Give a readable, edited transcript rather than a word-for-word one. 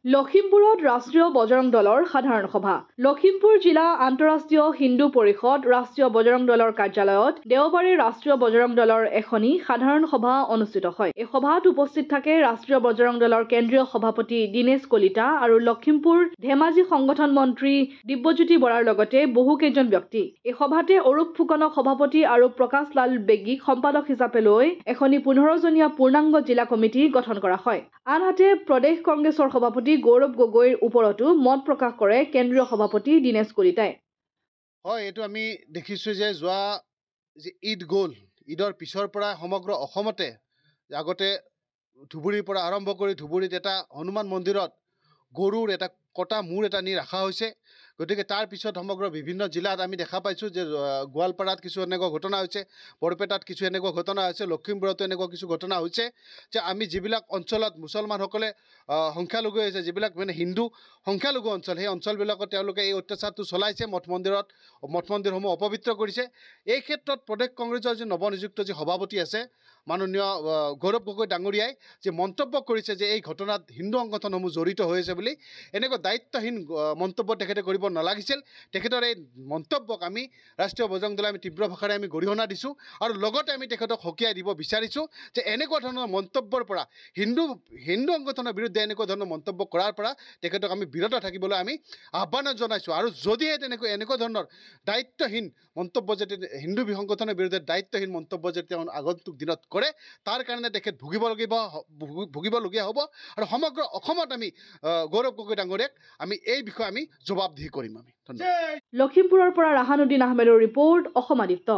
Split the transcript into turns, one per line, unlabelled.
লখিমপুৰত ৰাষ্ট্ৰীয় বজৰং দলৰ সাধাৰণ সভা। লখিমপুৰ জিলা আন্তঃৰাষ্ট্ৰীয় হিন্দু পৰিষদ ৰাষ্ট্ৰীয় বজৰং দলৰ কাৰ্যালয়ত দেওবাৰে ৰাষ্ট্ৰীয় বজৰং দলৰ এখনি সাধাৰণ সভা অনুষ্ঠিত হয়। এই সভাত উপস্থিত থাকে ৰাষ্ট্ৰীয় বজৰং দলৰ কেন্দ্ৰীয় সভাপতি দীনেশ কলিতা আৰু লখিমপুৰ ধেমাজি সংগঠন মন্ত্ৰী দিব্যজ্যোতি বৰাৰ লগতে বহু কেইজন ব্যক্তি। এই সভাতে অৰূপ ফুকনক সভাপতি আৰু প্ৰকাশ লাল বেগীক সম্পাদক হিচাপে লৈ এখনি 15জনীয়া পূৰ্ণাংগ জিলা কমিটি গঠন কৰা হয়। আনহাতে প্ৰদেশ কংগ্ৰেছৰ সভাপতি গৌৰৱ গগৈৰ ওপৰতো মত প্ৰকাশ কৰে কেন্দ্ৰীয় সভাপতি দীনেশ কলিতাই।
হয়, এইটো আমি দেখিছোঁ যে যোৱা যে ঈদ গ'ল, ঈদৰ পিছৰ পৰা সমগ্ৰ অসমতে আগতে ধুবুৰীৰ পৰা আৰম্ভ কৰি ধুবুৰীত এটা হনুমান মন্দিৰত গৰুৰ এটা কটা মূৰ এটা নি ৰখা হৈছে। গতিকে তাৰ পিছত সমগ্ৰ বিভিন্ন জিলাত আমি দেখা পাইছোঁ যে গোৱালপাৰাত কিছু এনেকুৱা ঘটনা হৈছে, বৰপেটাত কিছু এনেকুৱা ঘটনা হৈছে, লখিমপুৰতো এনেকুৱা কিছু ঘটনা হৈছে যে আমি যিবিলাক অঞ্চলত মুছলমানসকলে সংখ্যালঘু হৈছে, যিবিলাক মানে হিন্দু সংখ্যালঘু অঞ্চল, সেই অঞ্চলবিলাকত তেওঁলোকে এই অত্যাচাৰটো চলাইছে, মঠ মন্দিৰসমূহ অপবিত্ৰ কৰিছে। এই ক্ষেত্ৰত প্ৰদেশ কংগ্ৰেছৰ যি নৱনিযুক্ত যি সভাপতি আছে মাননীয় গৌৰৱ গগৈ ডাঙৰীয়াই যে মন্তব্য কৰিছে যে এই ঘটনাত হিন্দু সংগঠনসমূহ জড়িত হৈ আছে বুলি, এনেকুৱা দায়িত্বহীন মন্তব্য তেখেতে কৰিব নালাগিছিল। তেখেতৰ এই মন্তব্যক আমি ৰাষ্ট্ৰীয় বজৰং দলে আমি তীব্ৰ ভাষাৰে আমি গৰিহণা দিছোঁ আৰু লগতে আমি তেখেতক সকীয়াই দিব বিচাৰিছোঁ যে এনেকুৱা ধৰণৰ মন্তব্যৰ পৰা হিন্দু সংগঠনৰ বিৰুদ্ধে এনেকুৱা ধৰণৰ মন্তব্য কৰাৰ পৰা তেখেতক আমি বিৰত থাকিবলৈ আমি আহ্বান জনাইছোঁ। আৰু যদিহে এনেকুৱা ধৰণৰ দায়িত্বহীন মন্তব্য যদি হিন্দু সংগঠনৰ বিৰুদ্ধে দায়িত্বহীন মন্তব্য যদি তেওঁ আগন্তুক দিনত কৰে, তাৰ কাৰণে তেখেত ভুগিবলগীয়া হ'ব। আৰু সমগ্ৰ অসমত আমি গৌৰৱ গগৈ ডাঙৰীয়াক আমি এই বিষয়ে আমি জবাবদিহি কৰিম। আমি ধন্যবাদ।
লখিমপুৰৰ পৰা ৰাহানুদ্দিন আহমেদৰ ৰিপৰ্ট, অসম আদিত্য।